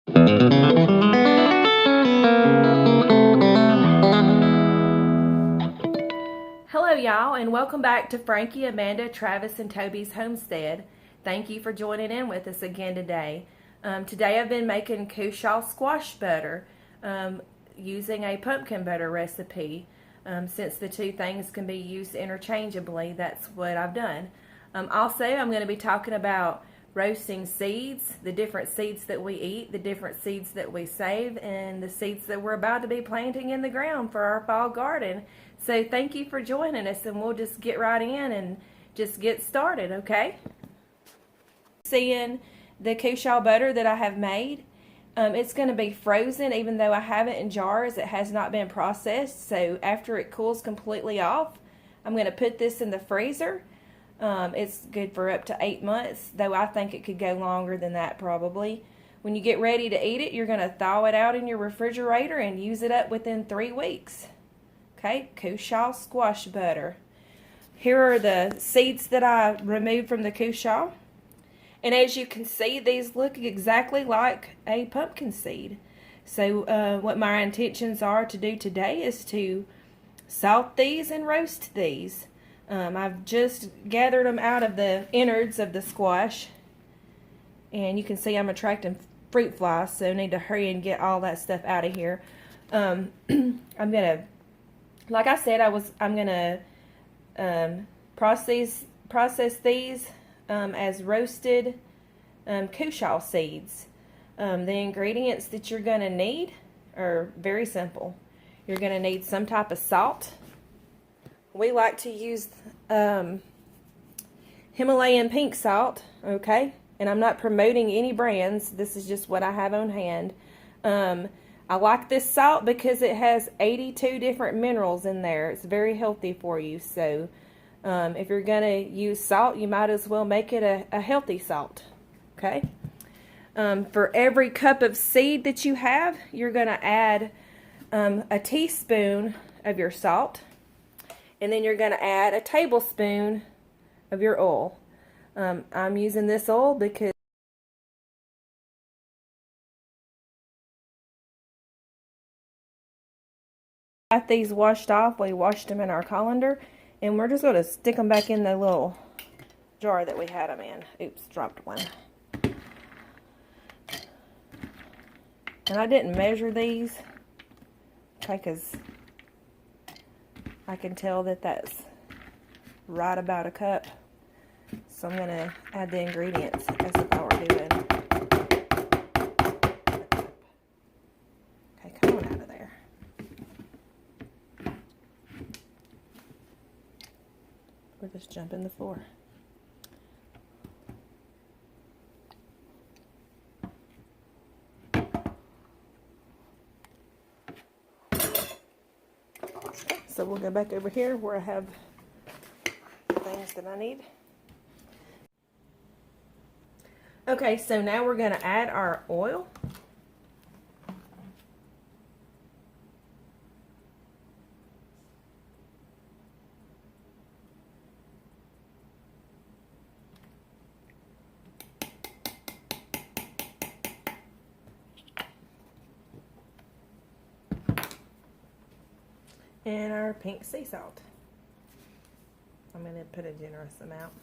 Hello y'all, and welcome back to Frankie, Amanda, Travis, and Toby's Homestead. Thank you for joining in with us again today. Today I've been making Cushaw squash butter using a pumpkin butter recipe. Since the two things can be used interchangeably, that's what I've done. Also, I'm going to be talking about roasting seeds, the different seeds that we eat, the different seeds that we save, and the seeds that we're about to be planting in the ground for our fall garden. So thank you for joining us, and we'll just get right in and just get started, okay? Seeing the Cushaw butter that I have made, it's going to be frozen even though I have it in jars. It has not been processed, so after it cools completely off, I'm going to put this in the freezer. It's good for up to 8 months, though I think it could go longer than that probably. When you get ready to eat it, you're going to thaw it out in your refrigerator and use it up within 3 weeks. Okay, Cushaw squash butter. Here are the seeds that I removed from the Cushaw. And as you can see, these look exactly like a pumpkin seed. So what my intentions are to do today is to salt these and roast these. I've just gathered them out of the innards of the squash. And you can see I'm attracting fruit flies, so I need to hurry and get all that stuff out of here. I'm going to, like I said, I'm going to process these as roasted Cushaw seeds. The ingredients that you're going to need are very simple. You're going to need some type of salt. We like to use Himalayan pink salt, okay? And I'm not promoting any brands. This is just what I have on hand. I like this salt because it has 82 different minerals in there. It's very healthy for you. So if you're going to use salt, you might as well make it a healthy salt, okay? For every cup of seed that you have, you're going to add a teaspoon of your salt. And then you're going to add a tablespoon of your oil. I'm using this oil because got these washed off. We washed them in our colander, and we're just going to stick them back in the little jar that we had them in. Oops, dropped one. And I didn't measure these, okay, because I can tell that that's right about a cup. So I'm going to add the ingredients as if I were doing. Okay, come on out of there. Or just jump in the floor. So we'll go back over here where I have things that I need. Okay, so now we're going to add our oil. And our pink sea salt. I'm going to put a generous amount.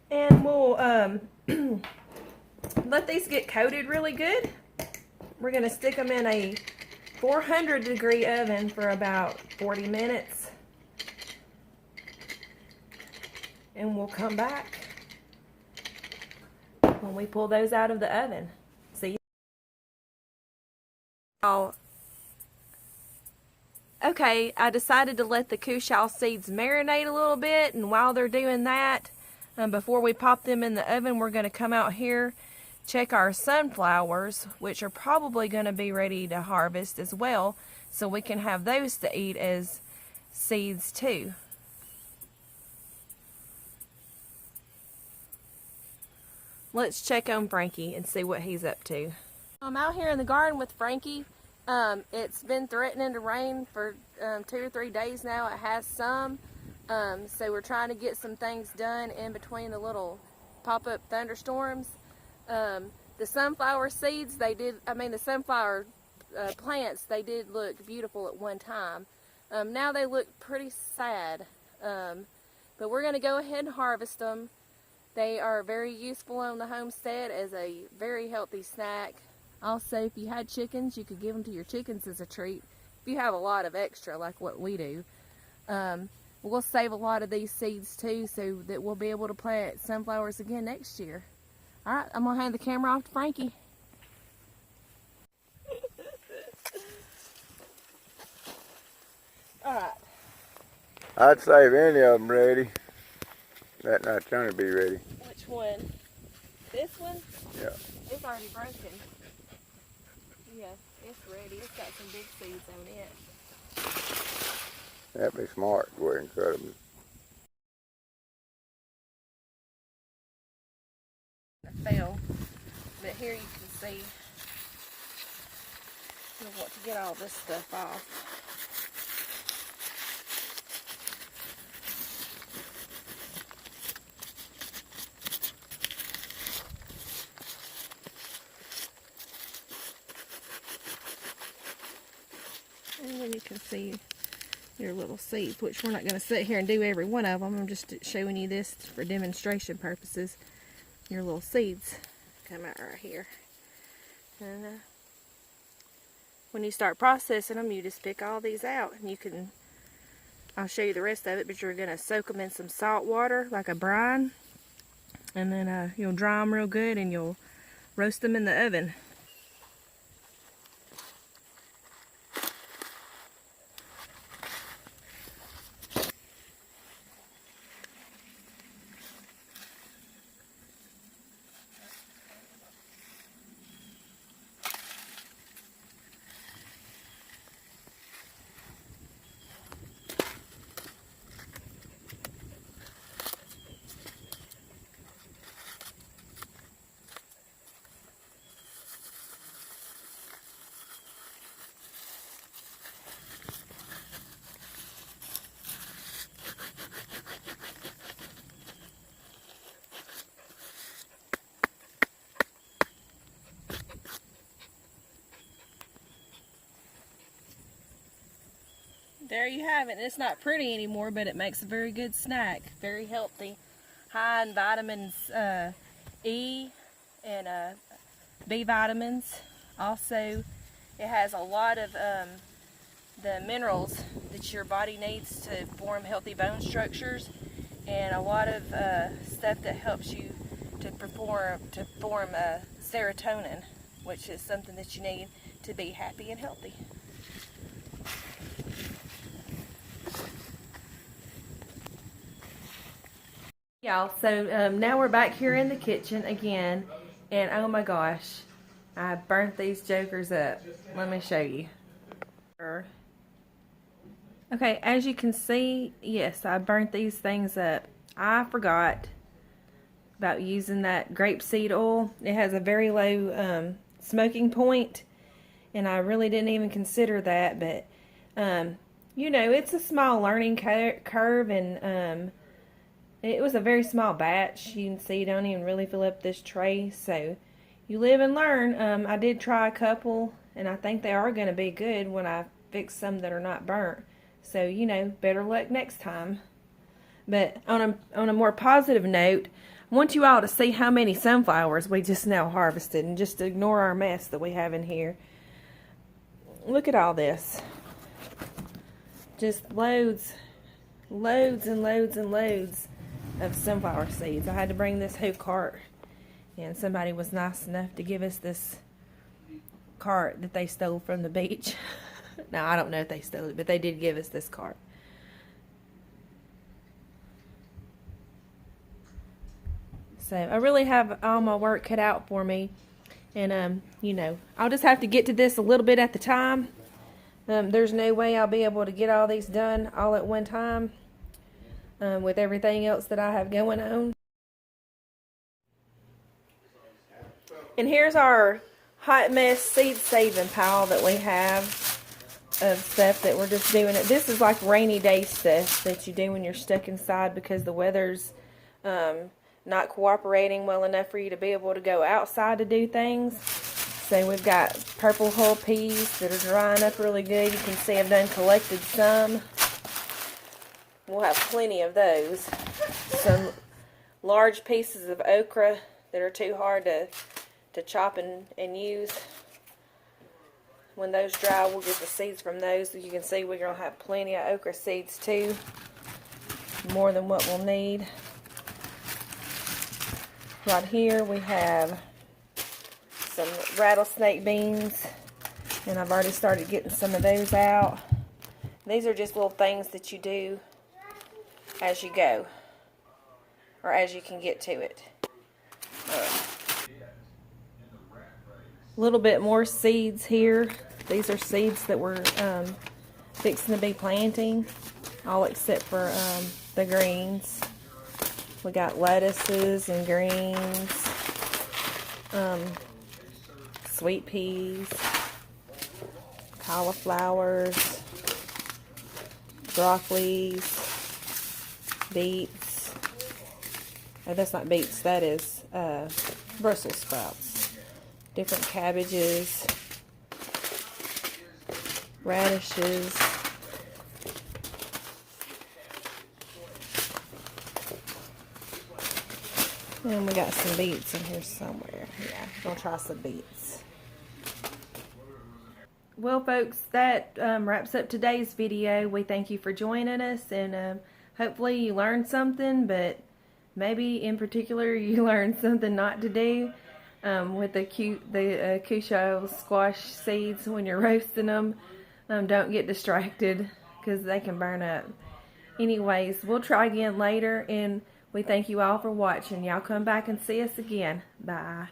And we'll let these get coated really good. We're going to stick them in a 400-degree oven for about 40 minutes. And we'll come back when we pull those out of the oven. See? Okay, I decided to let the Cushaw seeds marinate a little bit, and while they're doing that, before we pop them in the oven, we're going to come out here, check our sunflowers, which are probably going to be ready to harvest as well, so we can have those to eat as seeds too. Let's check on Frankie and see what he's up to. I'm out here in the garden with Frankie. It's been threatening to rain for 2 or 3 days now. It has some. So we're trying to get some things done in between the little pop-up thunderstorms. The sunflower seeds, the sunflower plants, they did look beautiful at one time. Now they look pretty sad. But we're going to go ahead and harvest them. They are very useful on the homestead as a very healthy snack. Also, if you had chickens, you could give them to your chickens as a treat. If you have a lot of extra, like what we do. We'll save a lot of these seeds too, so that we'll be able to plant sunflowers again next year. Alright, I'm going to hand the camera off to Frankie. Alright. I'd save any of them ready. That not trying to be ready. Which one? This one? Yeah. It's already broken. Yeah, it's ready. It's got some big seeds on it. That'd be smart. Go ahead and cut them. I fell. But here you can see you'll want to get all this stuff off. And then you can see your little seeds, which we're not going to sit here and do every one of them. I'm just showing you this for demonstration purposes. Your little seeds come out right here. And when you start processing them, you just pick all these out. And you can, I'll show you the rest of it, but you're going to soak them in some salt water, like a brine. And then you'll dry them real good and you'll roast them in the oven. There you have it. It's not pretty anymore, but it makes a very good snack. Very healthy. High in vitamins E and B vitamins. Also, it has a lot of the minerals that your body needs to form healthy bone structures, and a lot of stuff that helps you to form serotonin, which is something that you need to be happy and healthy. Y'all, so now we're back here in the kitchen again, and oh my gosh, I burnt these jokers up. Let me show you. Okay, as you can see, yes, I burnt these things up. I forgot about using that grapeseed oil. It has a very low smoking point, and I really didn't even consider that, but you know, it's a small learning curve, and it was a very small batch. You can see you don't even really fill up this tray, so you live and learn. I did try a couple, and I think they are going to be good when I fix some that are not burnt. So, you know, better luck next time. But on a more positive note, I want you all to see how many sunflowers we just now harvested, and just ignore our mess that we have in here. Look at all this. Just loads and loads and loads of sunflower seeds. I had to bring this whole cart, and somebody was nice enough to give us this cart that they stole from the beach. Now, I don't know if they stole it, but they did give us this cart. So I really have all my work cut out for me, and you know, I'll just have to get to this a little bit at the time. There's no way I'll be able to get all these done all at one time. With everything else that I have going on. And here's our hot mess seed saving pile that we have of stuff that we're just doing. This is like rainy day stuff that you do when you're stuck inside because the weather's not cooperating well enough for you to be able to go outside to do things. So we've got purple hull peas that are drying up really good. You can see I've done collected some. We'll have plenty of those. Some large pieces of okra that are too hard to chop and use. When those dry, we'll get the seeds from those. So you can see we're going to have plenty of okra seeds too. More than what we'll need. Right here we have some rattlesnake beans, and I've already started getting some of those out. These are just little things that you do as you go, or as you can get to it. A little bit more seeds here. These are seeds that we're fixing to be planting, all except for the greens. We got lettuces and greens, sweet peas, cauliflowers, broccolis, beets. Oh, that's not beets, that is Brussels sprouts. Different cabbages, radishes. And we got some beets in here somewhere. Yeah, we'll try some beets. Well, folks, that wraps up today's video. We thank you for joining us, and hopefully you learned something, but maybe in particular you learned something not to do with the Cushaw squash seeds when you're roasting them. Don't get distracted because they can burn up. Anyways, we'll try again later, and we thank you all for watching. Y'all come back and see us again. Bye.